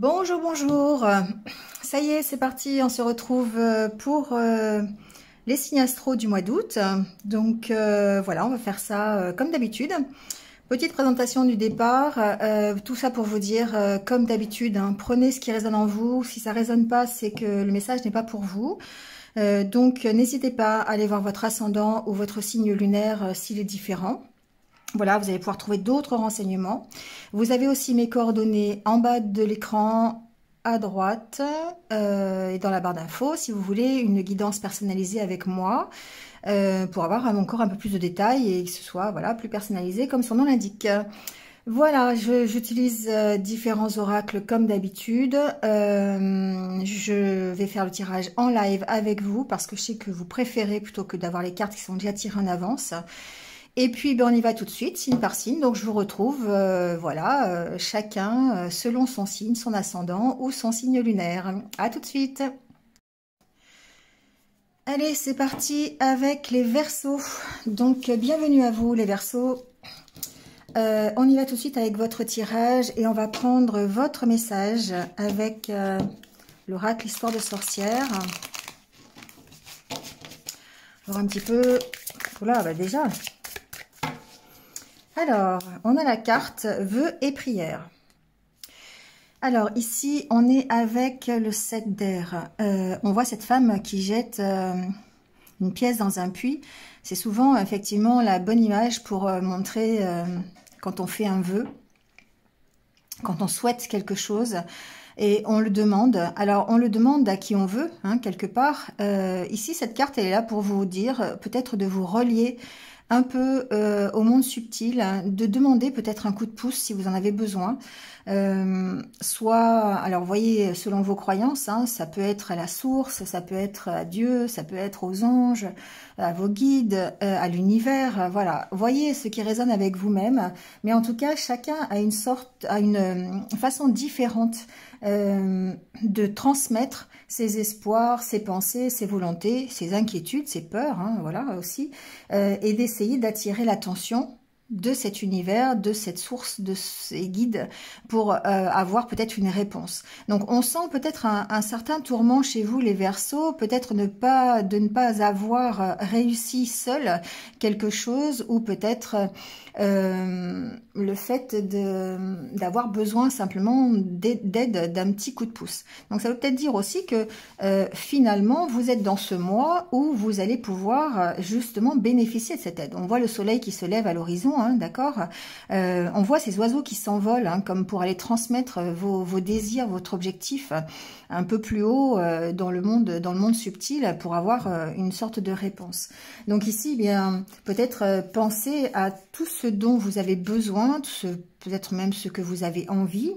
Bonjour, bonjour. Ça y est, c'est parti. On se retrouve pour les signes astro du mois d'août. Donc voilà, on va faire ça comme d'habitude. Petite présentation du départ. Tout ça pour vous dire, comme d'habitude, hein, prenez ce qui résonne en vous. Si ça résonne pas, c'est que le message n'est pas pour vous. Donc n'hésitez pas à aller voir votre ascendant ou votre signe lunaire s'il est différent. Voilà, vous allez pouvoir trouver d'autres renseignements. Vous avez aussi mes coordonnées en bas de l'écran, à droite, et dans la barre d'infos, si vous voulez une guidance personnalisée avec moi, pour avoir encore un peu plus de détails et que ce soit voilà, plus personnalisé comme son nom l'indique. Voilà, j'utilise différents oracles comme d'habitude. Je vais faire le tirage en live avec vous parce que je sais que vous préférez plutôt que d'avoir les cartes qui sont déjà tirées en avance. Et puis, ben, on y va tout de suite, signe par signe. Donc, je vous retrouve, voilà, chacun selon son signe, son ascendant ou son signe lunaire. À tout de suite. Allez, c'est parti avec les Verseaux. Donc, bienvenue à vous, les Verseaux. On y va tout de suite avec votre tirage et on va prendre votre message avec l'oracle Histoire de sorcière. Voir un petit peu... Oula, bah déjà... Alors, on a la carte vœux et prières. Alors, ici, on est avec le 7 d'air. On voit cette femme qui jette une pièce dans un puits. C'est souvent, effectivement, la bonne image pour montrer quand on fait un vœu, quand on souhaite quelque chose et on le demande. Alors, on le demande à qui on veut, hein, quelque part. Ici, cette carte, elle est là pour vous dire, peut-être de vous relier un peu au monde subtil, hein, de demander peut-être un coup de pouce si vous en avez besoin. Soit, alors vous voyez, selon vos croyances, hein, ça peut être à la source, ça peut être à Dieu, ça peut être aux anges, à vos guides, à l'univers, voilà. Voyez ce qui résonne avec vous-même, mais en tout cas, chacun a une façon différente de transmettre ses espoirs, ses pensées, ses volontés, ses inquiétudes, ses peurs, hein, voilà aussi, et d'essayer d'attirer l'attention de cet univers, de cette source, de ces guides, pour avoir peut-être une réponse. Donc on sent peut-être un certain tourment chez vous, les Verseaux, peut-être de ne pas avoir réussi seul quelque chose, ou peut-être le fait d'avoir besoin simplement d'aide, d'un petit coup de pouce. Donc ça veut peut-être dire aussi que finalement vous êtes dans ce mois où vous allez pouvoir justement bénéficier de cette aide. On voit le soleil qui se lève à l'horizon, hein, d'accord. On voit ces oiseaux qui s'envolent, hein, comme pour aller transmettre vos désirs, votre objectif un peu plus haut dans le monde subtil pour avoir une sorte de réponse. Donc ici, eh bien peut-être pensez à tout ce dont vous avez besoin, peut-être même ce que vous avez envie,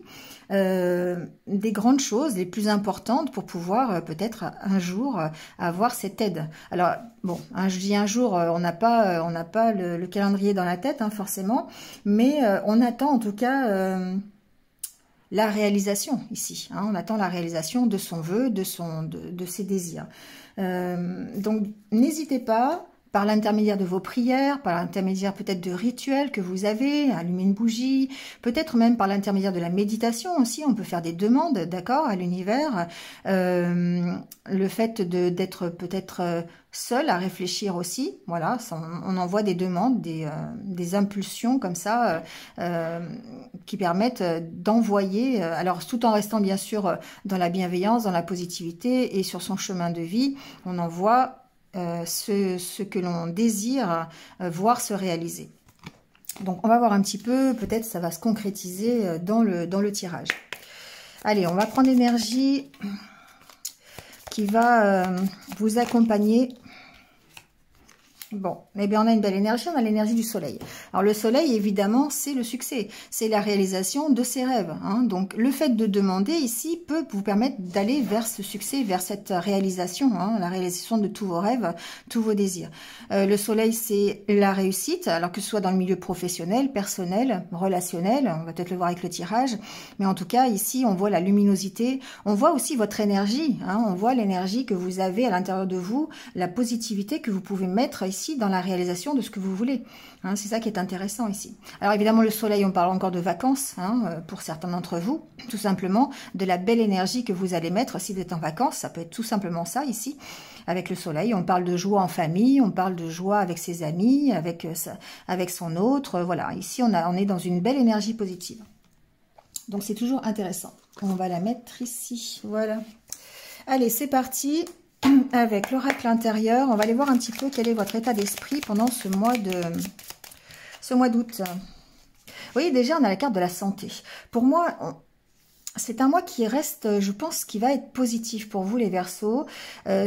des grandes choses les plus importantes pour pouvoir peut-être un jour avoir cette aide. Alors bon, hein, je dis un jour, on n'a pas le calendrier dans la tête, hein, forcément, mais on attend en tout cas la réalisation ici, hein, on attend la réalisation de son vœu, de ses désirs. Donc n'hésitez pas, par l'intermédiaire de vos prières, par l'intermédiaire peut-être de rituels que vous avez, allumer une bougie, peut-être même par l'intermédiaire de la méditation aussi, on peut faire des demandes, d'accord, à l'univers. Le fait d'être peut-être seul à réfléchir aussi, voilà, on envoie des demandes, des impulsions comme ça, qui permettent d'envoyer, alors tout en restant bien sûr dans la bienveillance, dans la positivité et sur son chemin de vie, on envoie ce que l'on désire voir se réaliser. Donc on va voir un petit peu, peut-être ça va se concrétiser dans le tirage. Allez, on va prendre l'énergie qui va vous accompagner. Bon, eh bien on a une belle énergie, on a l'énergie du soleil. Alors le soleil, évidemment, c'est le succès, c'est la réalisation de ses rêves, hein. Donc le fait de demander ici peut vous permettre d'aller vers ce succès, vers cette réalisation, hein, la réalisation de tous vos rêves, tous vos désirs. Le soleil, c'est la réussite, alors que ce soit dans le milieu professionnel, personnel, relationnel, on va peut-être le voir avec le tirage, mais en tout cas ici on voit la luminosité, on voit aussi votre énergie, hein, on voit l'énergie que vous avez à l'intérieur de vous, la positivité que vous pouvez mettre ici ici dans la réalisation de ce que vous voulez. Hein, c'est ça qui est intéressant ici. Alors évidemment, le soleil, on parle encore de vacances, hein, pour certains d'entre vous, tout simplement, de la belle énergie que vous allez mettre si vous êtes en vacances. Ça peut être tout simplement ça ici, avec le soleil. On parle de joie en famille, on parle de joie avec ses amis, avec son autre. Voilà, ici, on est dans une belle énergie positive. Donc, c'est toujours intéressant. On va la mettre ici, voilà. Allez, c'est parti. Avec l'oracle intérieur, on va aller voir un petit peu quel est votre état d'esprit pendant ce mois d'août. Vous voyez, déjà, on a la carte de la santé. Pour moi, c'est un mois qui reste, je pense, qui va être positif pour vous, les Verseaux.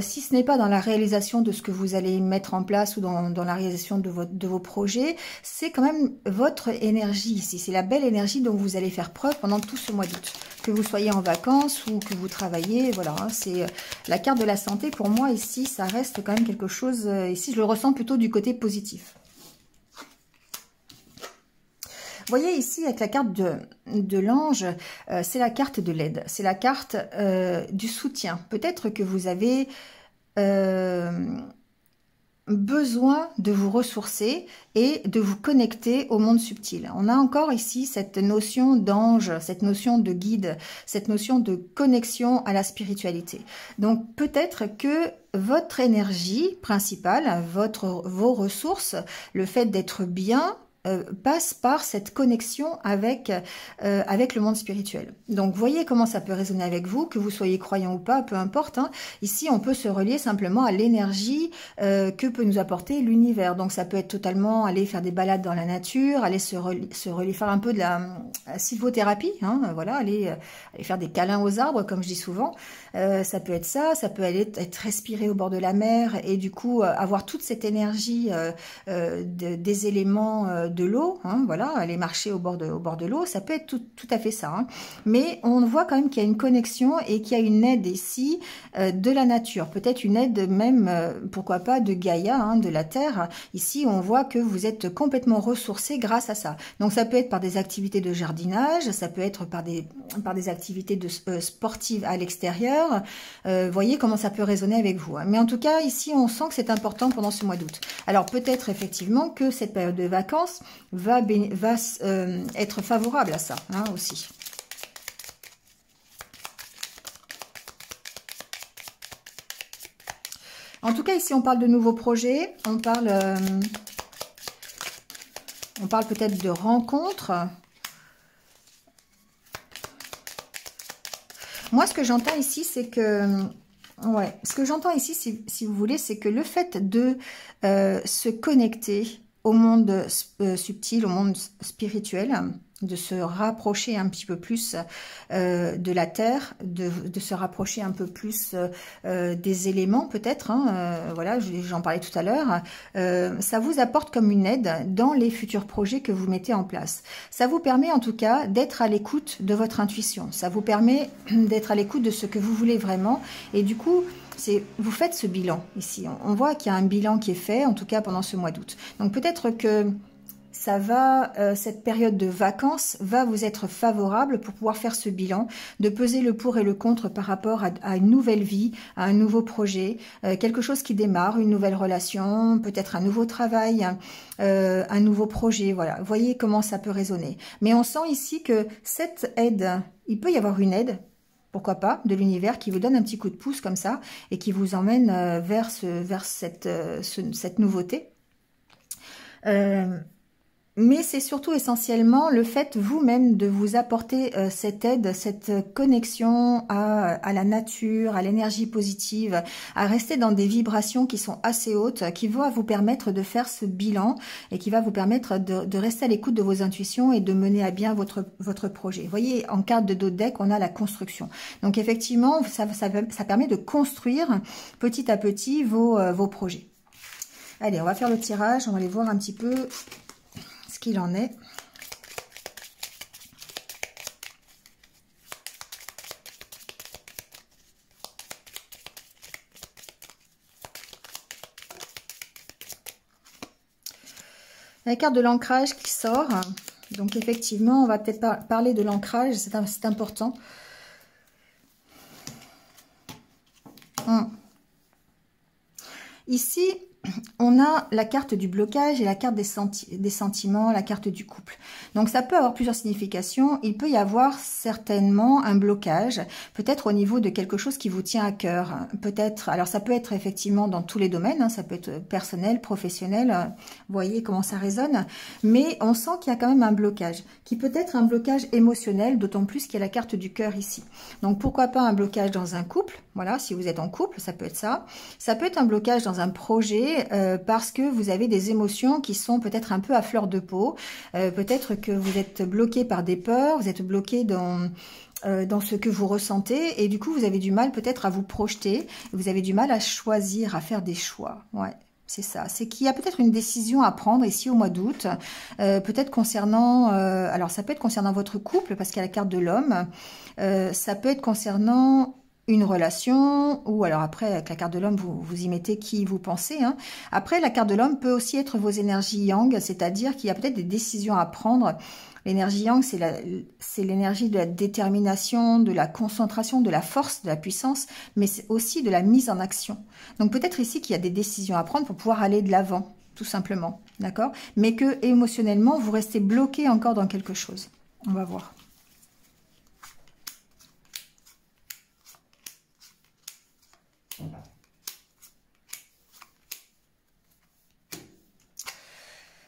Si ce n'est pas dans la réalisation de ce que vous allez mettre en place ou dans la réalisation de vos projets, c'est quand même votre énergie ici. C'est la belle énergie dont vous allez faire preuve pendant tout ce mois d'août. Que vous soyez en vacances ou que vous travaillez, voilà. Hein, c'est la carte de la santé, pour moi, ici, ça reste quand même quelque chose... ici, je le ressens plutôt du côté positif. Vous voyez ici avec la carte de l'ange, c'est la carte de l'aide, c'est la carte du soutien. Peut-être que vous avez besoin de vous ressourcer et de vous connecter au monde subtil. On a encore ici cette notion d'ange, cette notion de guide, cette notion de connexion à la spiritualité. Donc peut-être que votre énergie principale, vos ressources, le fait d'être bien, passe par cette connexion avec le monde spirituel. Donc, voyez comment ça peut résonner avec vous, que vous soyez croyant ou pas, peu importe. Hein. Ici, on peut se relier simplement à l'énergie que peut nous apporter l'univers. Donc, ça peut être totalement aller faire des balades dans la nature, aller se relier, faire un peu de la sylvothérapie, hein, voilà, aller faire des câlins aux arbres, comme je dis souvent. Ça peut être ça, ça peut aller être respiré au bord de la mer et du coup avoir toute cette énergie des éléments de l'eau, hein, voilà, aller marcher au bord de l'eau, ça peut être tout à fait ça. Hein. Mais on voit quand même qu'il y a une connexion et qu'il y a une aide ici de la nature, peut-être une aide même, pourquoi pas, de Gaïa, hein, de la Terre. Ici, on voit que vous êtes complètement ressourcé grâce à ça. Donc, ça peut être par des activités de jardinage, ça peut être par des activités sportives à l'extérieur. Voyez comment ça peut résonner avec vous. Hein. Mais en tout cas, ici, on sent que c'est important pendant ce mois d'août. Alors, peut-être effectivement que cette période de vacances va être favorable à ça, hein, aussi. En tout cas, ici, on parle de nouveaux projets, on parle peut-être de rencontres. Moi, ce que j'entends ici, c'est que... Ouais, ce que j'entends ici, si vous voulez, c'est que le fait de se connecter au monde subtil, au monde spirituel, de se rapprocher un petit peu plus de la Terre, de se rapprocher un peu plus des éléments peut-être, hein, voilà, j'en parlais tout à l'heure, ça vous apporte comme une aide dans les futurs projets que vous mettez en place. Ça vous permet en tout cas d'être à l'écoute de votre intuition, ça vous permet d'être à l'écoute de ce que vous voulez vraiment et du coup, vous faites ce bilan ici. On voit qu'il y a un bilan qui est fait, en tout cas pendant ce mois d'août. Donc peut-être que ça va, cette période de vacances va vous être favorable pour pouvoir faire ce bilan, de peser le pour et le contre par rapport à une nouvelle vie, à un nouveau projet, quelque chose qui démarre, une nouvelle relation, peut-être un nouveau travail, un nouveau projet. Voilà, voyez comment ça peut résonner. Mais on sent ici que cette aide, il peut y avoir une aide, pourquoi pas, de l'univers qui vous donne un petit coup de pouce comme ça et qui vous emmène vers cette nouveauté. Mais c'est surtout essentiellement le fait vous-même de vous apporter cette aide, cette connexion à la nature, à l'énergie positive, à rester dans des vibrations qui sont assez hautes, qui vont vous permettre de faire ce bilan et qui va vous permettre de rester à l'écoute de vos intuitions et de mener à bien votre projet. Vous voyez, en carte de dos de deck, on a la construction. Donc effectivement, ça permet de construire petit à petit vos projets. Allez, on va faire le tirage, on va aller voir un petit peu qu'il en est. La carte de l'ancrage qui sort. Donc effectivement, on va peut-être parler de l'ancrage, c'est important. Ici, on a la carte du blocage et la carte des sentiments, la carte du couple. Donc ça peut avoir plusieurs significations. Il peut y avoir certainement un blocage, peut-être au niveau de quelque chose qui vous tient à cœur. Peut-être, alors ça peut être effectivement dans tous les domaines, hein, ça peut être personnel, professionnel, vous voyez comment ça résonne. Mais on sent qu'il y a quand même un blocage, qui peut être un blocage émotionnel, d'autant plus qu'il y a la carte du cœur ici. Donc pourquoi pas un blocage dans un couple, voilà, si vous êtes en couple, ça peut être ça. Ça peut être un blocage dans un projet, parce que vous avez des émotions qui sont peut-être un peu à fleur de peau, peut-être que vous êtes bloqué par des peurs, vous êtes bloqué dans ce que vous ressentez, et du coup vous avez du mal peut-être à vous projeter, vous avez du mal à choisir, à faire des choix. Ouais, c'est ça, c'est qu'il y a peut-être une décision à prendre ici au mois d'août, peut-être concernant, alors ça peut être concernant votre couple, parce qu'il y a la carte de l'homme, ça peut être concernant une relation, ou alors après, avec la carte de l'homme, vous y mettez qui vous pensez. Hein. Après, la carte de l'homme peut aussi être vos énergies yang, c'est-à-dire qu'il y a peut-être des décisions à prendre. L'énergie yang, c'est l'énergie de la détermination, de la concentration, de la force, de la puissance, mais c'est aussi de la mise en action. Donc peut-être ici qu'il y a des décisions à prendre pour pouvoir aller de l'avant, tout simplement, d'accord? Mais que émotionnellement, vous restez bloqué encore dans quelque chose. On va voir.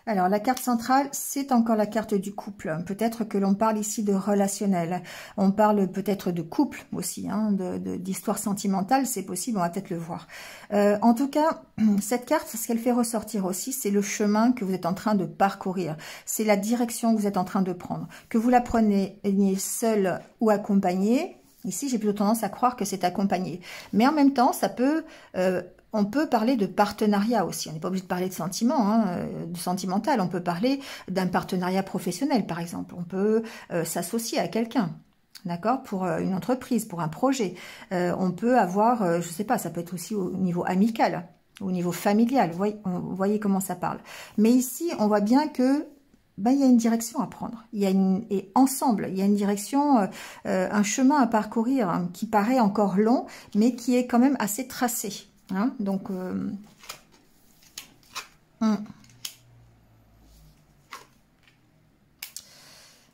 Alors, la carte centrale, c'est encore la carte du couple. Peut-être que l'on parle ici de relationnel. On parle peut-être de couple aussi, hein, d'histoire sentimentale, c'est possible, on va peut-être le voir. En tout cas, cette carte, ce qu'elle fait ressortir aussi, c'est le chemin que vous êtes en train de parcourir. C'est la direction que vous êtes en train de prendre. Que vous la preniez seul ou accompagné. Ici, j'ai plutôt tendance à croire que c'est accompagné. Mais en même temps, ça peut... on peut parler de partenariat aussi. On n'est pas obligé de parler de sentiment, hein, de sentimental. On peut parler d'un partenariat professionnel, par exemple. On peut s'associer à quelqu'un, d'accord, pour une entreprise, pour un projet. On peut avoir, je sais pas, ça peut être aussi au niveau amical, au niveau familial. Vous voyez comment ça parle. Mais ici, on voit bien que il y a une direction à prendre. Et ensemble, il y a une direction, un chemin à parcourir, hein, qui paraît encore long, mais qui est quand même assez tracé. Hein, donc,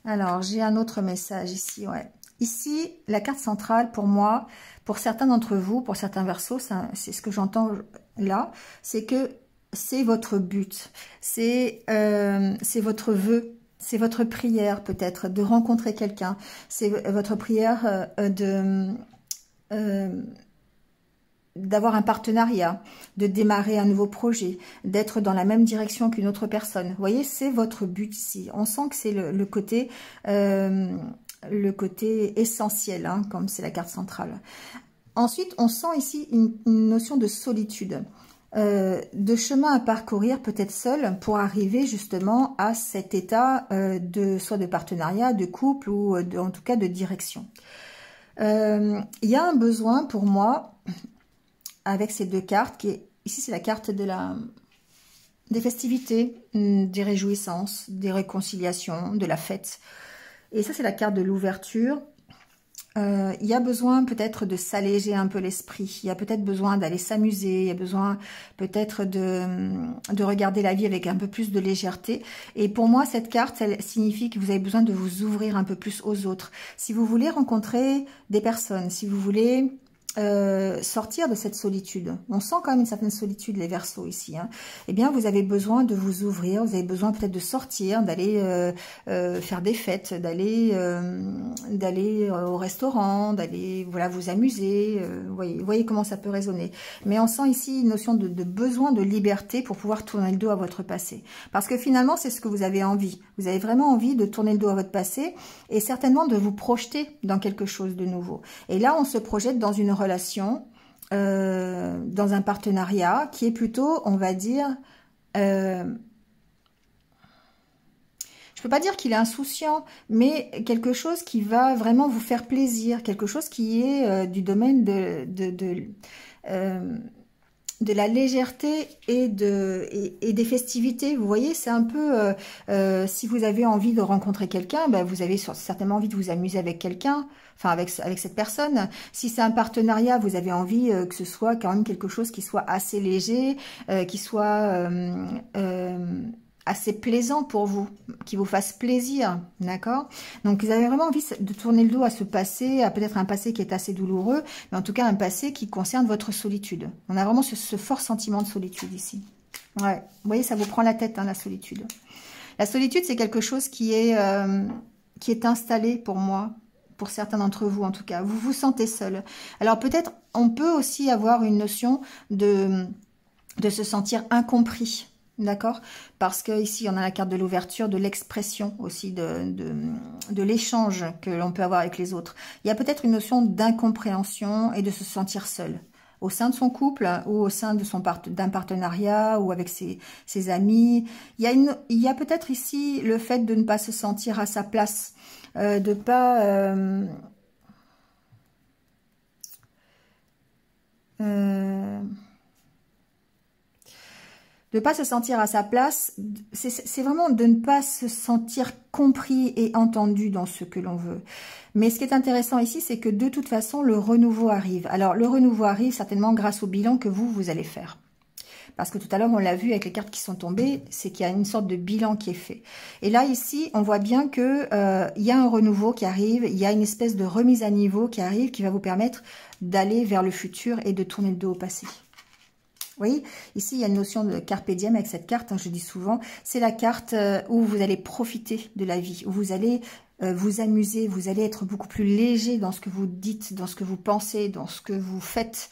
alors, j'ai un autre message ici. Ouais. Ici, la carte centrale, pour moi, pour certains d'entre vous, pour certains versos, c'est ce que j'entends là, c'est que c'est votre but, c'est votre vœu, c'est votre prière peut-être de rencontrer quelqu'un, c'est votre prière d'avoir un partenariat, de démarrer un nouveau projet, d'être dans la même direction qu'une autre personne. Vous voyez, c'est votre but ici. On sent que c'est le côté essentiel, hein, comme c'est la carte centrale. Ensuite, on sent ici une notion de solitude, de chemin à parcourir, peut-être seul, pour arriver justement à cet état soit de partenariat, de couple ou en tout cas de direction. Il y a un besoin pour moi avec ces deux cartes, ici c'est la carte des festivités, des réjouissances, des réconciliations, de la fête. Et ça c'est la carte de l'ouverture. Il y a besoin peut-être de s'alléger un peu l'esprit, il y a peut-être besoin d'aller s'amuser, il y a besoin peut-être de regarder la vie avec un peu plus de légèreté. Et pour moi, cette carte, elle signifie que vous avez besoin de vous ouvrir un peu plus aux autres. Si vous voulez rencontrer des personnes, si vous voulez sortir de cette solitude, on sent quand même une certaine solitude, les Verseaux ici, hein. Eh bien vous avez besoin de vous ouvrir, vous avez besoin peut-être de sortir, d'aller faire des fêtes, d'aller au restaurant, d'aller voilà vous amuser, vous voyez comment ça peut résonner. Mais on sent ici une notion de besoin de liberté pour pouvoir tourner le dos à votre passé, parce que finalement c'est ce que vous avez envie, vous avez vraiment envie de tourner le dos à votre passé et certainement de vous projeter dans quelque chose de nouveau. Et là on se projette dans une relation, dans un partenariat qui est plutôt, on va dire, je peux pas dire qu'il est insouciant, mais quelque chose qui va vraiment vous faire plaisir, quelque chose qui est du domaine de la légèreté et des festivités. Vous voyez, c'est un peu, si vous avez envie de rencontrer quelqu'un, ben vous avez certainement envie de vous amuser avec quelqu'un, enfin avec cette personne. Si c'est un partenariat, vous avez envie que ce soit quand même quelque chose qui soit assez léger, qui soit assez plaisant pour vous, qui vous fasse plaisir, d'accord? Donc vous avez vraiment envie de tourner le dos à ce passé, à peut-être un passé qui est assez douloureux, mais en tout cas un passé qui concerne votre solitude. On a vraiment ce fort sentiment de solitude ici. Ouais, vous voyez, ça vous prend la tête, hein, la solitude. La solitude, c'est quelque chose qui est installé pour moi, pour certains d'entre vous en tout cas. Vous vous sentez seul. Alors peut-être, on peut aussi avoir une notion de se sentir incompris. D'accord? Parce que ici, on a la carte de l'ouverture, de l'expression aussi, de l'échange que l'on peut avoir avec les autres. Il y a peut-être une notion d'incompréhension et de se sentir seul. Au sein de son couple ou au sein de d'un partenariat ou avec ses amis. Il y a peut-être ici le fait de ne pas se sentir à sa place, de pas... de pas se sentir à sa place, c'est vraiment de ne pas se sentir compris et entendu dans ce que l'on veut. Mais ce qui est intéressant ici, c'est que de toute façon, le renouveau arrive. Alors, le renouveau arrive certainement grâce au bilan que vous allez faire. Parce que tout à l'heure, on l'a vu avec les cartes qui sont tombées, c'est qu'il y a une sorte de bilan qui est fait. Et là, ici, on voit bien que il y a un renouveau qui arrive, il y a une espèce de remise à niveau qui arrive, qui va vous permettre d'aller vers le futur et de tourner le dos au passé. Oui, ici, il y a une notion de carpe diem avec cette carte, hein, je dis souvent. C'est la carte où vous allez profiter de la vie, où vous allez vous amuser, vous allez être beaucoup plus léger dans ce que vous dites, dans ce que vous pensez, dans ce que vous faites.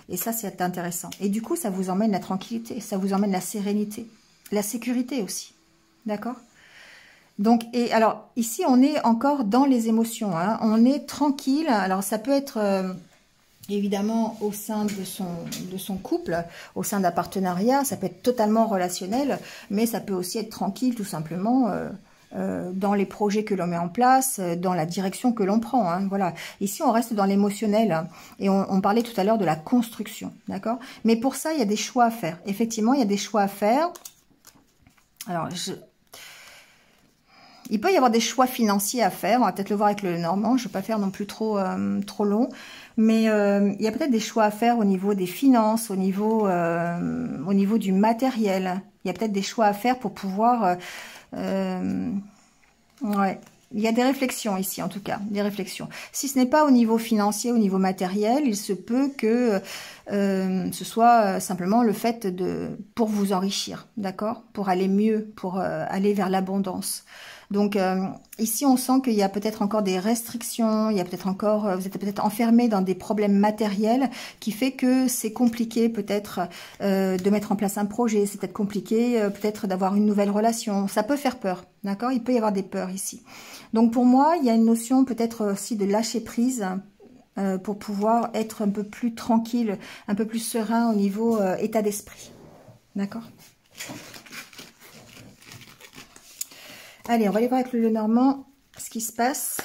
Et ça, c'est intéressant. Et du coup, ça vous emmène la tranquillité, ça vous emmène la sérénité, la sécurité aussi. D'accord? Donc, et alors, ici, on est encore dans les émotions, hein. On est tranquille. Alors, ça peut être... évidemment, au sein de son couple, au sein d'un partenariat, ça peut être totalement relationnel, mais ça peut aussi être tranquille, tout simplement, dans les projets que l'on met en place, dans la direction que l'on prend. Hein, voilà. Ici, on reste dans l'émotionnel, et on parlait tout à l'heure de la construction, d'accord? Mais pour ça, il y a des choix à faire. Effectivement, il y a des choix à faire. Alors, il peut y avoir des choix financiers à faire. On va peut-être le voir avec le Normand. Je ne vais pas faire non plus trop long. Mais il y a peut-être des choix à faire au niveau des finances, au niveau du matériel. Il y a peut-être des choix à faire pour pouvoir... ouais. Il y a des réflexions ici, en tout cas. Des réflexions. Si ce n'est pas au niveau financier, au niveau matériel, il se peut que ce soit simplement le fait pour vous enrichir, d'accord? Pour aller mieux, pour aller vers l'abondance. Donc ici, on sent qu'il y a peut-être encore des restrictions, il y a peut-être encore, vous êtes peut-être enfermé dans des problèmes matériels qui fait que c'est compliqué peut-être de mettre en place un projet, c'est peut-être compliqué peut-être d'avoir une nouvelle relation. Ça peut faire peur, d'accord? Il peut y avoir des peurs ici. Donc pour moi, il y a une notion peut-être aussi de lâcher prise pour pouvoir être un peu plus tranquille, un peu plus serein au niveau état d'esprit, d'accord? Allez, on va aller voir avec le Lenormand ce qui se passe.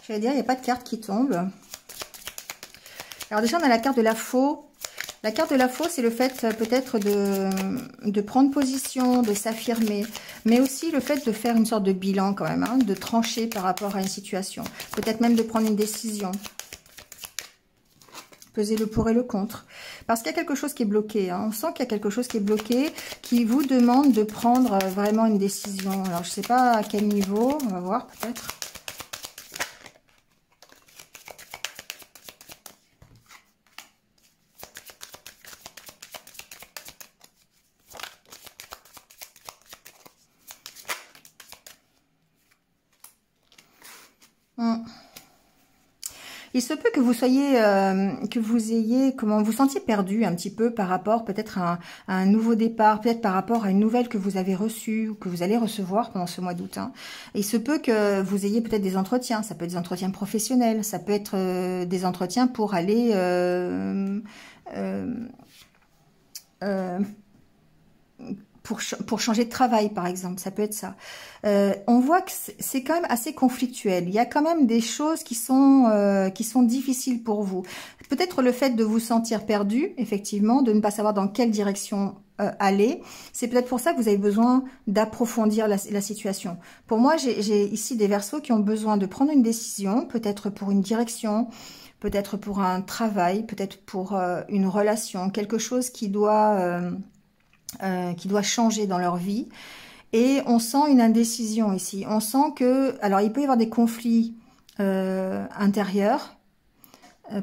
J'allais dire, il n'y a pas de carte qui tombe. Alors déjà, on a la carte de la faux. La carte de la faux, c'est le fait peut-être de prendre position, de s'affirmer, mais aussi le fait de faire une sorte de bilan quand même, hein, de trancher par rapport à une situation. Peut-être même de prendre une décision. Peser le pour et le contre. Parce qu'il y a quelque chose qui est bloqué. Hein. On sent qu'il y a quelque chose qui est bloqué, qui vous demande de prendre vraiment une décision. Alors, je ne sais pas à quel niveau, on va voir peut-être. Il se peut que vous soyez, que vous ayez, comment vous sentiez perdu un petit peu par rapport peut-être à un nouveau départ, peut-être par rapport à une nouvelle que vous avez reçue ou que vous allez recevoir pendant ce mois d'août. Hein. Il se peut que vous ayez peut-être des entretiens, ça peut être des entretiens professionnels, ça peut être des entretiens pour aller euh, pour changer de travail, par exemple, ça peut être ça. On voit que c'est quand même assez conflictuel. Il y a quand même des choses qui sont difficiles pour vous. Peut-être le fait de vous sentir perdu, effectivement, de ne pas savoir dans quelle direction aller. C'est peut-être pour ça que vous avez besoin d'approfondir la situation. Pour moi, j'ai ici des Verseaux qui ont besoin de prendre une décision, peut-être pour une direction, peut-être pour un travail, peut-être pour une relation, quelque chose qui doit changer dans leur vie. Et on sent une indécision ici. On sent que, alors il peut y avoir des conflits intérieurs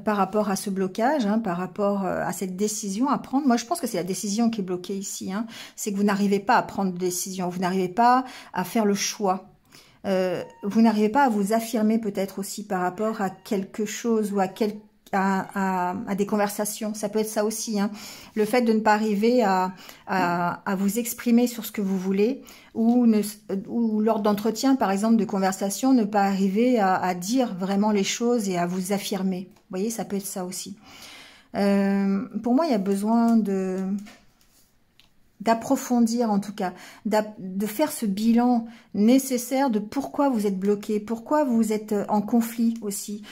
par rapport à ce blocage, hein, par rapport à cette décision à prendre. Moi, je pense que c'est la décision qui est bloquée ici. Hein. C'est que vous n'arrivez pas à prendre de décision, vous n'arrivez pas à faire le choix. Vous n'arrivez pas à vous affirmer peut-être aussi par rapport à quelque chose ou à des conversations, ça peut être ça aussi, hein. Le fait de ne pas arriver à vous exprimer sur ce que vous voulez, ou lors d'entretien, par exemple, de conversation, ne pas arriver à dire vraiment les choses et à vous affirmer. Vous voyez, ça peut être ça aussi. Pour moi, il y a besoin d'approfondir en tout cas, de faire ce bilan nécessaire de pourquoi vous êtes bloqué, pourquoi vous êtes en conflit aussi,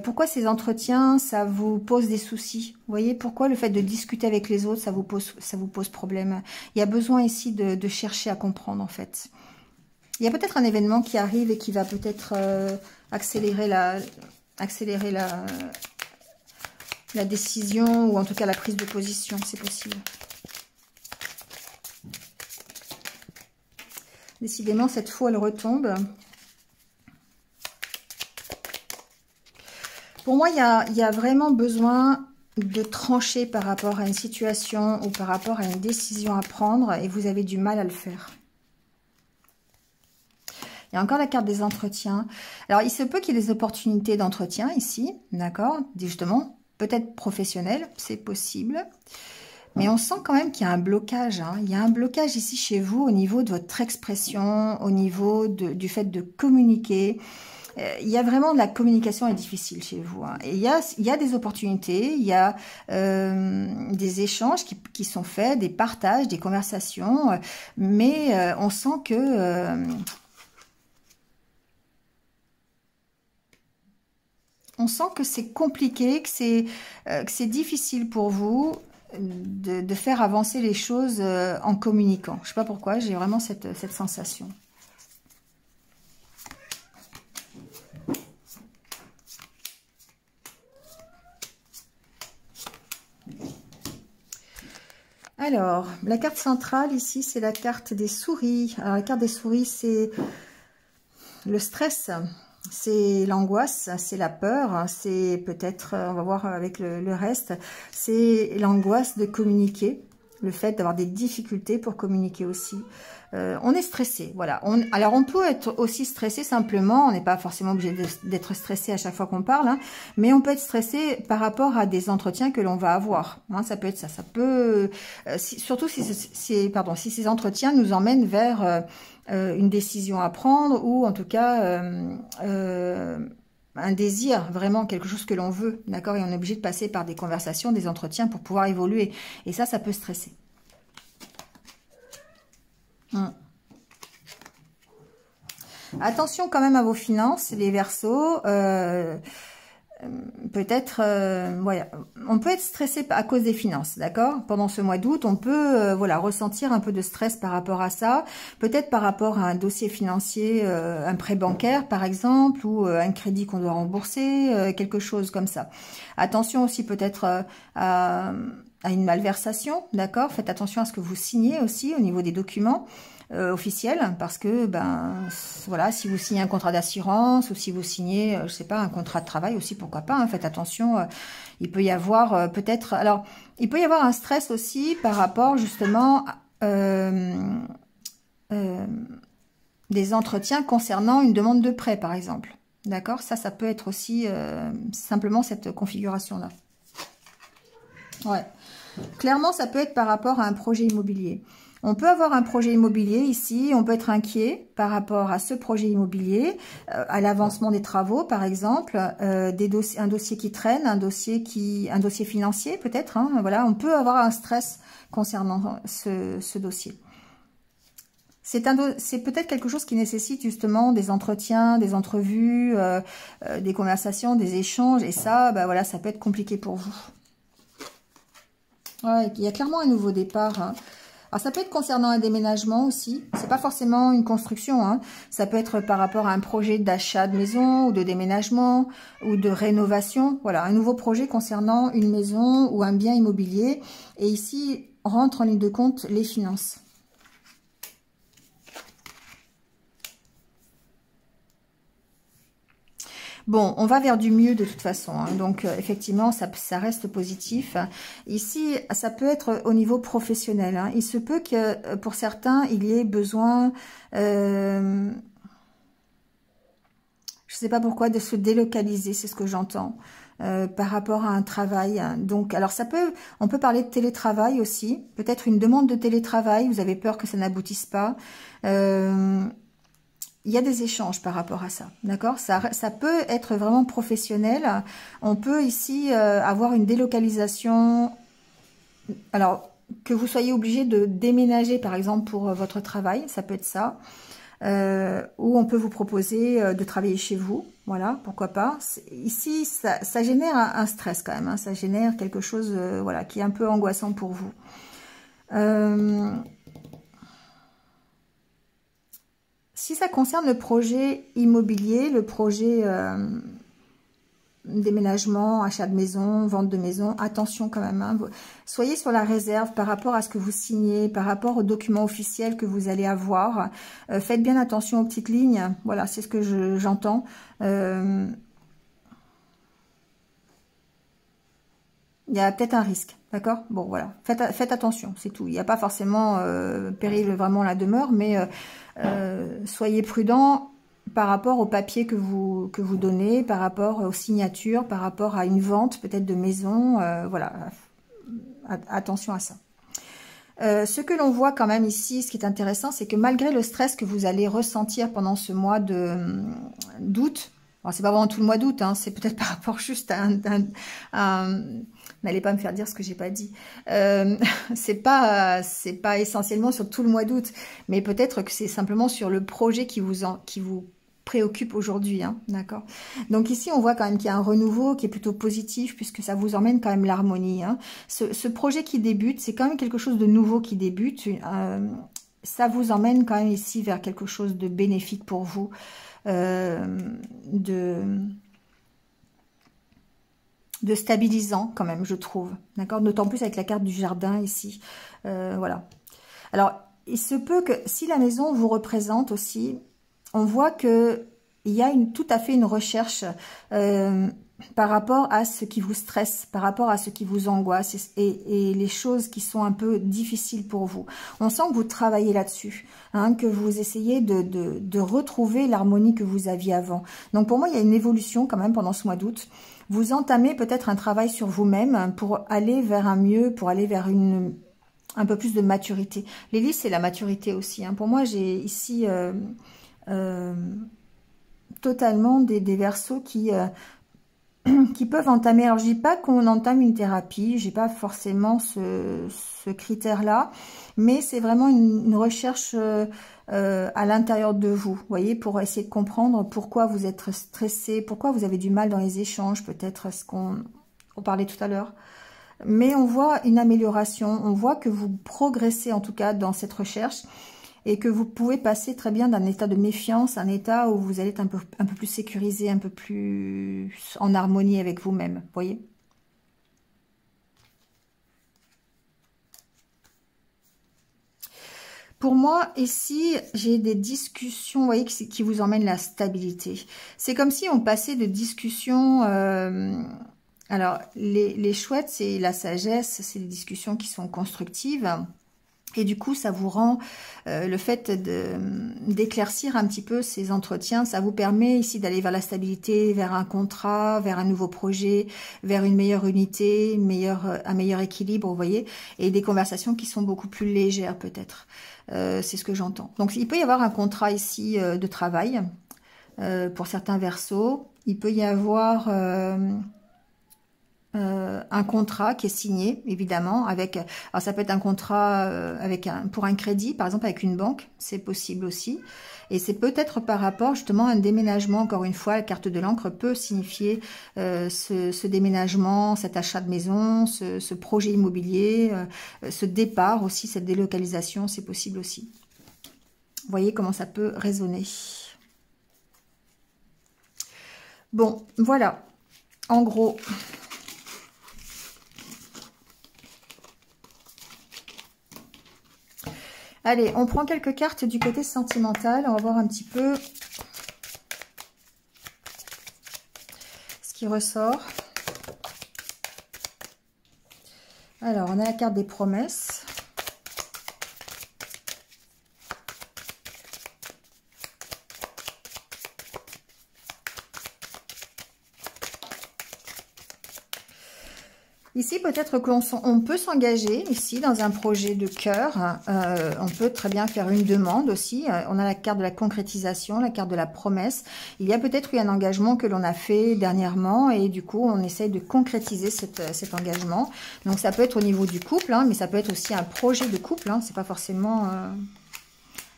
pourquoi ces entretiens, ça vous pose des soucis. Vous voyez, pourquoi le fait de discuter avec les autres, ça vous pose problème. Il y a besoin ici de chercher à comprendre en fait. Il y a peut-être un événement qui arrive et qui va peut-être accélérer la décision ou en tout cas la prise de position, c'est possible. Décidément, cette fois, elle retombe. Pour moi, il y a vraiment besoin de trancher par rapport à une situation ou par rapport à une décision à prendre et vous avez du mal à le faire. Il y a encore la carte des entretiens. Alors, il se peut qu'il y ait des opportunités d'entretien ici, d'accord? Justement, peut-être professionnelles, c'est possible. Mais on sent quand même qu'il y a un blocage. Hein. Il y a un blocage ici chez vous au niveau de votre expression, au niveau du fait de communiquer. Il y a vraiment la communication est difficile chez vous. Hein. Et il y a des opportunités, il y a des échanges qui sont faits, des partages, des conversations. Mais on sent que... on sent que c'est compliqué, que c'est difficile pour vous de faire avancer les choses en communiquant. Je ne sais pas pourquoi, j'ai vraiment cette sensation. Alors, la carte centrale ici, c'est la carte des souris. Alors, la carte des souris, c'est le stress. C'est l'angoisse, c'est la peur, c'est peut-être, on va voir avec le reste, c'est l'angoisse de communiquer, le fait d'avoir des difficultés pour communiquer aussi. On est stressé, voilà. Alors on peut être aussi stressé simplement, on n'est pas forcément obligé d'être stressé à chaque fois qu'on parle, hein, mais on peut être stressé par rapport à des entretiens que l'on va avoir. Hein, ça peut être ça, ça peut, surtout si ces entretiens nous emmènent vers une décision à prendre ou en tout cas un désir, vraiment quelque chose que l'on veut, d'accord, et on est obligé de passer par des conversations, des entretiens pour pouvoir évoluer. Et ça peut stresser. Attention quand même à vos finances, les Verseaux. Peut-être, voilà, on peut être stressé à cause des finances, d'accord? Pendant ce mois d'août, on peut, voilà, ressentir un peu de stress par rapport à ça. Peut-être par rapport à un dossier financier, un prêt bancaire par exemple, ou un crédit qu'on doit rembourser, quelque chose comme ça. Attention aussi peut-être à une malversation, d'accord? Faites attention à ce que vous signez aussi au niveau des documents. Officiel, parce que voilà, si vous signez un contrat d'assurance ou si vous signez, je sais pas, un contrat de travail aussi, pourquoi pas, hein, faites attention, il peut y avoir peut-être, alors il peut y avoir un stress aussi par rapport justement des entretiens concernant une demande de prêt par exemple, D'accord? Ça peut être aussi simplement cette configuration-là. Ouais. Clairement, ça peut être par rapport à un projet immobilier. On peut avoir un projet immobilier ici, on peut être inquiet par rapport à ce projet immobilier, à l'avancement des travaux par exemple, un dossier qui traîne, un dossier financier peut-être, hein, voilà, on peut avoir un stress concernant ce dossier. C'est peut-être quelque chose qui nécessite justement des entretiens, des entrevues, des conversations, des échanges, et ça, bah voilà, ça peut être compliqué pour vous. Ouais, il y a clairement un nouveau départ, hein. Alors, ça peut être concernant un déménagement aussi. C'est pas forcément une construction, hein. Ça peut être par rapport à un projet d'achat de maison ou de déménagement ou de rénovation. Voilà, un nouveau projet concernant une maison ou un bien immobilier. Et ici, rentre en ligne de compte les finances. Bon, on va vers du mieux de toute façon, hein. Donc effectivement, ça reste positif. Ici, ça peut être au niveau professionnel, hein. Il se peut que pour certains, il y ait besoin, je sais pas pourquoi, de se délocaliser, c'est ce que j'entends, par rapport à un travail. Donc, alors on peut parler de télétravail aussi, peut-être une demande de télétravail, vous avez peur que ça n'aboutisse pas. Il y a des échanges par rapport à ça, d'accord? Ça peut être vraiment professionnel. On peut ici avoir une délocalisation. Alors, que vous soyez obligé de déménager, par exemple, pour votre travail, ça peut être ça. Ou on peut vous proposer de travailler chez vous, voilà, pourquoi pas. Ici, ça génère un stress quand même, hein, ça génère quelque chose voilà, qui est un peu angoissant pour vous. Si ça concerne le projet immobilier, le projet déménagement, achat de maison, vente de maison, attention quand même, hein. Soyez sur la réserve par rapport à ce que vous signez, par rapport aux documents officiels que vous allez avoir. Faites bien attention aux petites lignes, voilà, c'est ce que j'entends. Il y a peut-être un risque, d'accord? Bon, voilà, faites attention, c'est tout. Il n'y a pas forcément péril vraiment la demeure, mais soyez prudent par rapport au papier que vous donnez, par rapport aux signatures, par rapport à une vente peut-être de maison, voilà, attention à ça. Ce que l'on voit quand même ici, ce qui est intéressant, c'est que malgré le stress que vous allez ressentir pendant ce mois d'août, alors c'est pas vraiment tout le mois d'août, hein, c'est peut-être par rapport juste à n'allez pas me faire dire ce que j'ai pas dit. C'est pas essentiellement sur tout le mois d'août, mais peut-être que c'est simplement sur le projet qui vous préoccupe aujourd'hui, hein, d'accord. Donc ici, on voit quand même qu'il y a un renouveau qui est plutôt positif, puisque ça vous emmène quand même l'harmonie, hein. Ce projet qui débute, c'est quand même quelque chose de nouveau qui débute. Ça vous emmène quand même ici vers quelque chose de bénéfique pour vous, de stabilisant quand même, je trouve, d'accord, d'autant plus avec la carte du jardin ici, voilà. Alors, il se peut que si la maison vous représente aussi, on voit que il y a tout à fait une recherche par rapport à ce qui vous stresse, par rapport à ce qui vous angoisse et les choses qui sont un peu difficiles pour vous. On sent que vous travaillez là-dessus, hein, que vous essayez de retrouver l'harmonie que vous aviez avant. Donc pour moi, il y a une évolution quand même pendant ce mois d'août. Vous entamez peut-être un travail sur vous-même pour aller vers un mieux, pour aller vers un peu plus de maturité. L'hélice, c'est la maturité aussi, hein. Pour moi, j'ai ici totalement des Verseaux qui peuvent entamer. Alors, je dis pas qu'on entame une thérapie, j'ai pas forcément ce critère-là, mais c'est vraiment une recherche à l'intérieur de vous, vous voyez, pour essayer de comprendre pourquoi vous êtes stressé, pourquoi vous avez du mal dans les échanges, peut-être ce qu'on parlait tout à l'heure. Mais on voit une amélioration, on voit que vous progressez en tout cas dans cette recherche et que vous pouvez passer très bien d'un état de méfiance à un état où vous allez être un peu plus sécurisé, un peu plus en harmonie avec vous-même, vous voyez. Pour moi, ici, j'ai des discussions, vous voyez, qui vous emmènent la stabilité. C'est comme si on passait de discussions... alors, les chouettes, c'est la sagesse, c'est des discussions qui sont constructives. Et du coup, ça vous rend, le fait d'éclaircir un petit peu ces entretiens, ça vous permet ici d'aller vers la stabilité, vers un contrat, vers un nouveau projet, vers une meilleure unité, un meilleur équilibre, vous voyez, et des conversations qui sont beaucoup plus légères peut-être. C'est ce que j'entends. Donc, il peut y avoir un contrat ici de travail pour certains Verseaux. Il peut y avoir... un contrat qui est signé, évidemment, avec, alors ça peut être un contrat pour un crédit, par exemple avec une banque, c'est possible aussi, et c'est peut-être par rapport justement à un déménagement, encore une fois, la carte de l'encre peut signifier ce déménagement, cet achat de maison, ce projet immobilier, ce départ aussi, cette délocalisation, c'est possible aussi. Vous voyez comment ça peut résonner. Bon, voilà, en gros... Allez, on prend quelques cartes du côté sentimental. On va voir un petit peu ce qui ressort. Alors, on a la carte des promesses. Ici, peut-être qu'on peut s'engager ici dans un projet de cœur. On peut très bien faire une demande aussi. On a la carte de la concrétisation, la carte de la promesse. Il y a peut-être eu un engagement que l'on a fait dernièrement et du coup, on essaye de concrétiser cet engagement. Donc, ça peut être au niveau du couple, hein, mais ça peut être aussi un projet de couple. Hein, c'est pas forcément...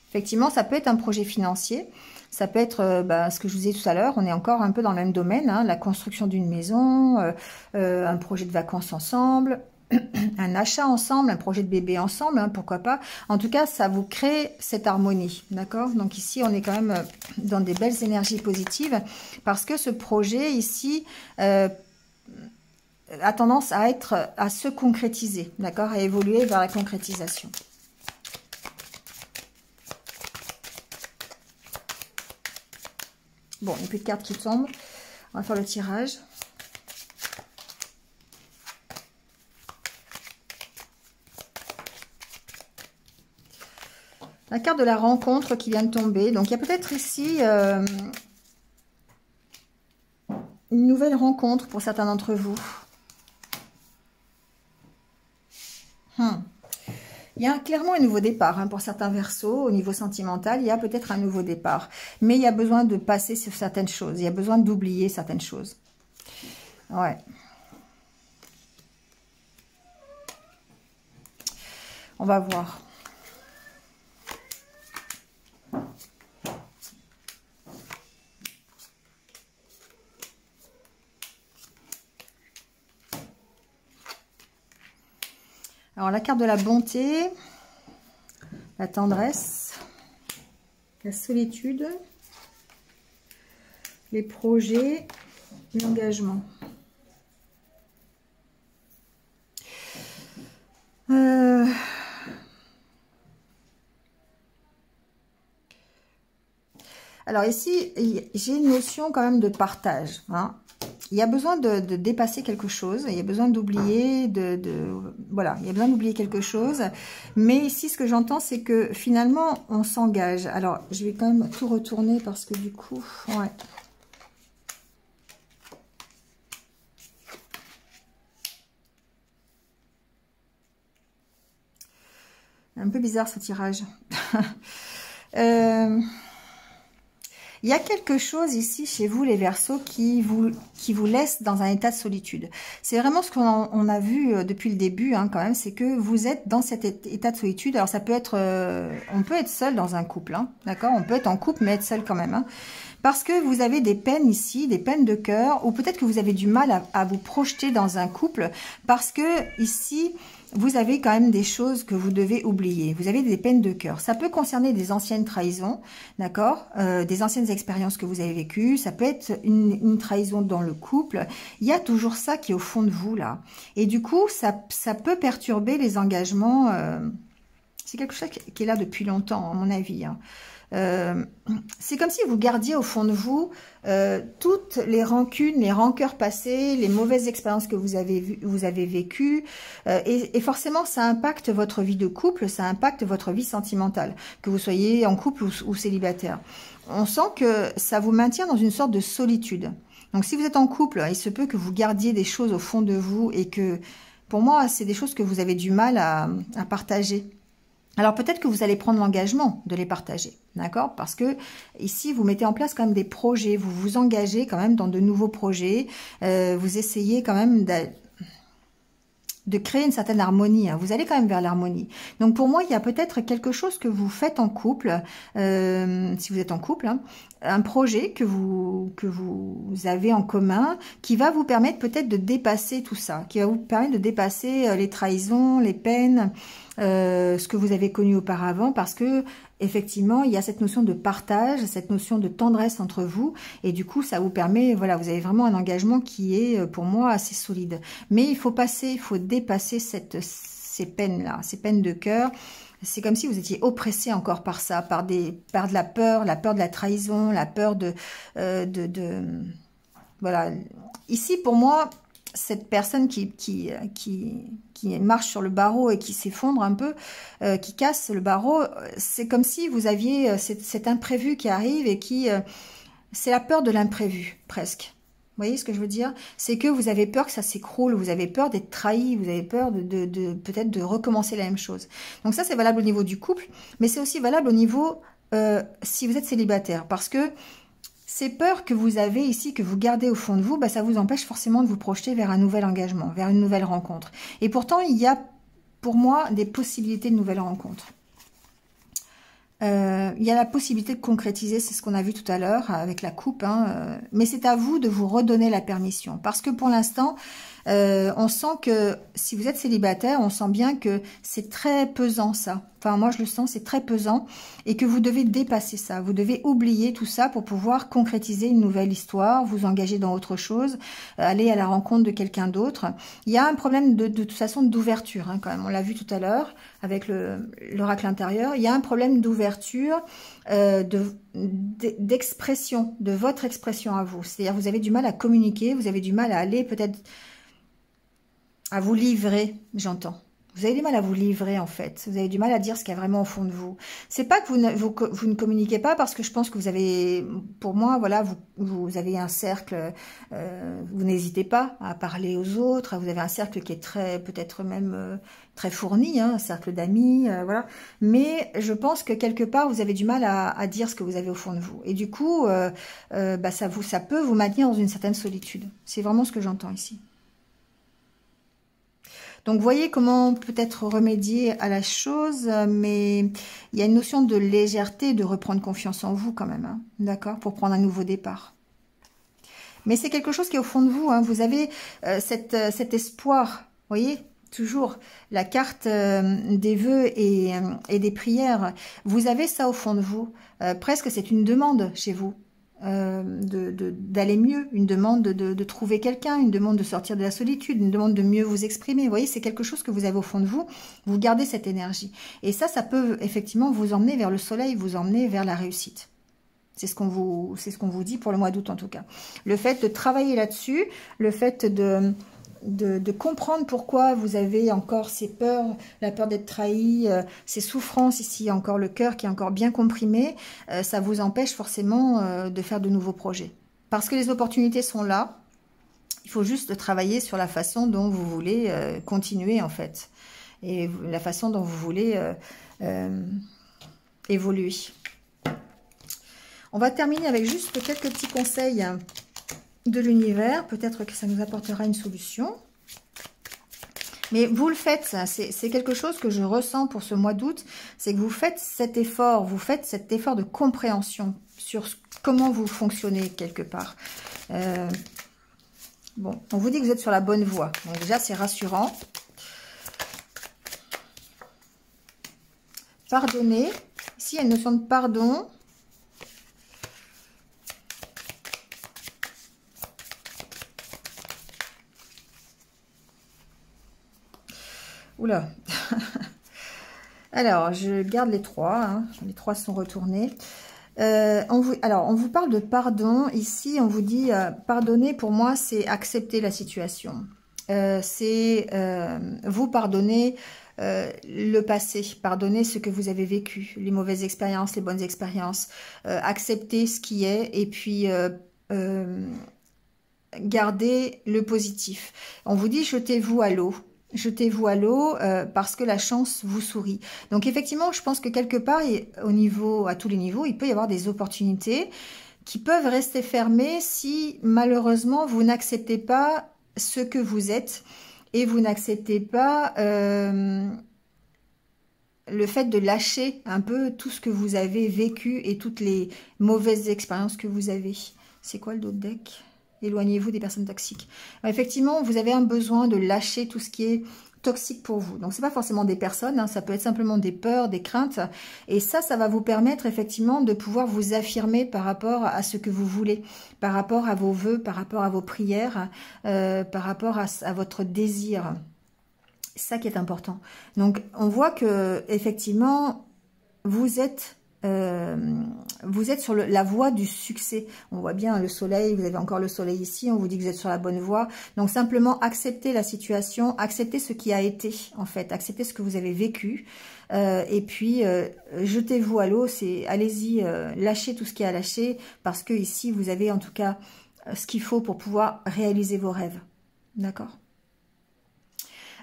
Effectivement, ça peut être un projet financier. Ça peut être ce que je vous disais tout à l'heure, on est encore un peu dans le même domaine, hein, la construction d'une maison, un projet de vacances ensemble, un achat ensemble, un projet de bébé ensemble, hein, pourquoi pas. En tout cas, ça vous crée cette harmonie, d'accord? Donc ici, on est quand même dans des belles énergies positives parce que ce projet ici a tendance à se concrétiser, d'accord? À évoluer vers la concrétisation. Bon, il n'y a plus de cartes qui tombent. On va faire le tirage. La carte de la rencontre qui vient de tomber. Donc, il y a peut-être ici une nouvelle rencontre pour certains d'entre vous. Il y a clairement un nouveau départ hein, pour certains Verseaux. Au niveau sentimental, il y a peut-être un nouveau départ. Mais il y a besoin de passer sur certaines choses. Il y a besoin d'oublier certaines choses. Ouais. On va voir. Alors, la carte de la bonté, la tendresse, la solitude, les projets, l'engagement. Alors ici, j'ai une notion quand même de partage, hein. Il y a besoin de dépasser quelque chose, il y a besoin d'oublier, voilà, il y a besoin d'oublier quelque chose. Mais ici, ce que j'entends, c'est que finalement, on s'engage. Alors, je vais quand même tout retourner parce que du coup, ouais. Un peu bizarre ce tirage. Il y a quelque chose ici chez vous, les Verseaux, qui vous laisse dans un état de solitude. C'est vraiment ce qu'on a vu depuis le début, hein, quand même, c'est que vous êtes dans cet état de solitude. Alors, ça peut être... on peut être seul dans un couple, hein, d'accord? On peut être en couple, mais être seul quand même, hein. Parce que vous avez des peines ici, des peines de cœur, ou peut-être que vous avez du mal à vous projeter dans un couple, parce que ici... vous avez quand même des choses que vous devez oublier. Vous avez des peines de cœur. Ça peut concerner des anciennes trahisons, d'accord, des anciennes expériences que vous avez vécues. Ça peut être une trahison dans le couple. Il y a toujours ça qui est au fond de vous, là. Et du coup, ça peut perturber les engagements C'est quelque chose qui est là depuis longtemps, à mon avis. Hein. C'est comme si vous gardiez au fond de vous toutes les rancunes, les rancœurs passées, les mauvaises expériences que vous avez vécues. Et forcément, ça impacte votre vie de couple, ça impacte votre vie sentimentale, que vous soyez en couple ou célibataire. On sent que ça vous maintient dans une sorte de solitude. Donc, si vous êtes en couple, il se peut que vous gardiez des choses au fond de vous et que, pour moi, c'est des choses que vous avez du mal à partager. Alors peut-être que vous allez prendre l'engagement de les partager, d'accord? Parce que ici, vous mettez en place quand même des projets, vous vous engagez quand même dans de nouveaux projets, vous essayez quand même de créer une certaine harmonie, hein. Vous allez quand même vers l'harmonie. Donc pour moi, il y a peut-être quelque chose que vous faites en couple, si vous êtes en couple, hein, un projet que vous avez en commun, qui va vous permettre peut-être de dépasser tout ça, qui va vous permettre de dépasser les trahisons, les peines, ce que vous avez connu auparavant, parce que effectivement, il y a cette notion de partage, cette notion de tendresse entre vous, et du coup, ça vous permet, voilà, vous avez vraiment un engagement qui est, pour moi, assez solide. Mais il faut dépasser ces peines-là, ces peines de cœur. C'est comme si vous étiez oppressé encore par ça, par de la peur de la trahison, la peur voilà. Ici, pour moi, cette personne qui marche sur le barreau et qui s'effondre un peu, qui casse le barreau, c'est comme si vous aviez cet imprévu qui arrive et c'est la peur de l'imprévu, presque. Vous voyez ce que je veux dire? C'est que vous avez peur que ça s'écroule, vous avez peur d'être trahi, vous avez peur peut-être de recommencer la même chose. Donc ça, c'est valable au niveau du couple, mais c'est aussi valable au niveau si vous êtes célibataire, parce que ces peurs que vous avez ici, que vous gardez au fond de vous, bah, ça vous empêche forcément de vous projeter vers un nouvel engagement, vers une nouvelle rencontre. Et pourtant, il y a pour moi des possibilités de nouvelles rencontres. Il y a la possibilité de concrétiser, c'est ce qu'on a vu tout à l'heure avec la coupe, hein, mais c'est à vous de vous redonner la permission. Parce que pour l'instant, on sent que si vous êtes célibataire, on sent bien que c'est très pesant ça. Enfin, moi je le sens, c'est très pesant et que vous devez dépasser ça. Vous devez oublier tout ça pour pouvoir concrétiser une nouvelle histoire, vous engager dans autre chose, aller à la rencontre de quelqu'un d'autre. Il y a un problème de toute façon d'ouverture, hein, quand même. On l'a vu tout à l'heure avec l'oracle intérieur. Il y a un problème d'ouverture, d'expression, de votre expression à vous. C'est-à-dire vous avez du mal à communiquer, vous avez du mal à aller peut-être à vous livrer, j'entends. Vous avez du mal à vous livrer, en fait. Vous avez du mal à dire ce qu'il y a vraiment au fond de vous. C'est pas que vous ne communiquez pas, parce que je pense que vous avez, pour moi, voilà, vous avez un cercle, vous n'hésitez pas à parler aux autres, vous avez un cercle qui est très, peut-être même très fourni, hein, un cercle d'amis, voilà. Mais je pense que quelque part, vous avez du mal à dire ce que vous avez au fond de vous. Et du coup, bah, ça peut vous maintenir dans une certaine solitude. C'est vraiment ce que j'entends ici. Donc, voyez comment peut-être remédier à la chose, mais il y a une notion de légèreté, de reprendre confiance en vous quand même, hein, d'accord, pour prendre un nouveau départ. Mais c'est quelque chose qui est au fond de vous, hein, vous avez cet espoir, voyez, toujours la carte des vœux et des prières, vous avez ça au fond de vous, presque c'est une demande chez vous. D'aller mieux, une demande de trouver quelqu'un, une demande de sortir de la solitude, une demande de mieux vous exprimer. Vous voyez, c'est quelque chose que vous avez au fond de vous, vous gardez cette énergie. Et ça peut effectivement vous emmener vers le soleil, vous emmener vers la réussite. C'est ce qu'on vous dit pour le mois d'août en tout cas. Le fait de travailler là-dessus, le fait de comprendre pourquoi vous avez encore ces peurs, la peur d'être trahi, ces souffrances ici, encore le cœur qui est encore bien comprimé, ça vous empêche forcément de faire de nouveaux projets. Parce que les opportunités sont là, il faut juste travailler sur la façon dont vous voulez continuer en fait, et la façon dont vous voulez évoluer. On va terminer avec juste quelques petits conseils de l'univers, peut-être que ça nous apportera une solution. Mais vous le faites, c'est quelque chose que je ressens pour ce mois d'août, c'est que vous faites cet effort de compréhension sur comment vous fonctionnez quelque part. Bon, on vous dit que vous êtes sur la bonne voie, donc déjà c'est rassurant. Pardonnez, ici il y a une notion de pardon. Oula, Alors, je garde les trois. Hein. Les trois sont retournés. Alors, on vous parle de pardon. Ici, on vous dit, pardonner, pour moi, c'est accepter la situation. C'est vous pardonner le passé, pardonner ce que vous avez vécu, les mauvaises expériences, les bonnes expériences, accepter ce qui est et puis garder le positif. On vous dit jetez-vous à l'eau. Jetez-vous à l'eau parce que la chance vous sourit. Donc effectivement, je pense que quelque part, à tous les niveaux, il peut y avoir des opportunités qui peuvent rester fermées si malheureusement vous n'acceptez pas ce que vous êtes et vous n'acceptez pas le fait de lâcher un peu tout ce que vous avez vécu et toutes les mauvaises expériences que vous avez. C'est quoi le dos de deck ? Éloignez-vous des personnes toxiques. Alors, effectivement, vous avez un besoin de lâcher tout ce qui est toxique pour vous. Donc, c'est pas forcément des personnes, hein, ça peut être simplement des peurs, des craintes. Et ça va vous permettre effectivement de pouvoir vous affirmer par rapport à ce que vous voulez, par rapport à vos vœux, par rapport à vos prières, par rapport à votre désir. C'est ça qui est important. Donc, on voit que effectivement, vous êtes sur la voie du succès. On voit bien le soleil, vous avez encore le soleil ici, on vous dit que vous êtes sur la bonne voie. Donc simplement acceptez la situation, acceptez ce qui a été en fait, acceptez ce que vous avez vécu et puis jetez-vous à l'eau, allez-y, lâchez tout ce qui est à lâcher parce que ici vous avez en tout cas ce qu'il faut pour pouvoir réaliser vos rêves. D'accord ?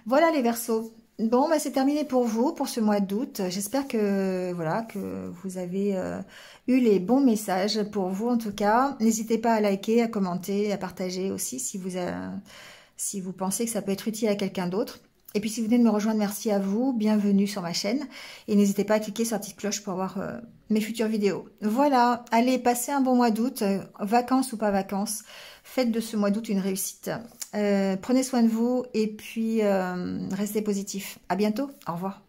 Voilà les Verseaux. Bon, bah, c'est terminé pour vous, pour ce mois d'août. J'espère que, voilà, que vous avez eu les bons messages pour vous, en tout cas. N'hésitez pas à liker, à commenter, à partager aussi si vous pensez que ça peut être utile à quelqu'un d'autre. Et puis, si vous venez de me rejoindre, merci à vous. Bienvenue sur ma chaîne. Et n'hésitez pas à cliquer sur la petite cloche pour avoir mes futures vidéos. Voilà, allez, passez un bon mois d'août, vacances ou pas vacances. Faites de ce mois d'août une réussite. Prenez soin de vous et puis restez positifs. À bientôt. Au revoir.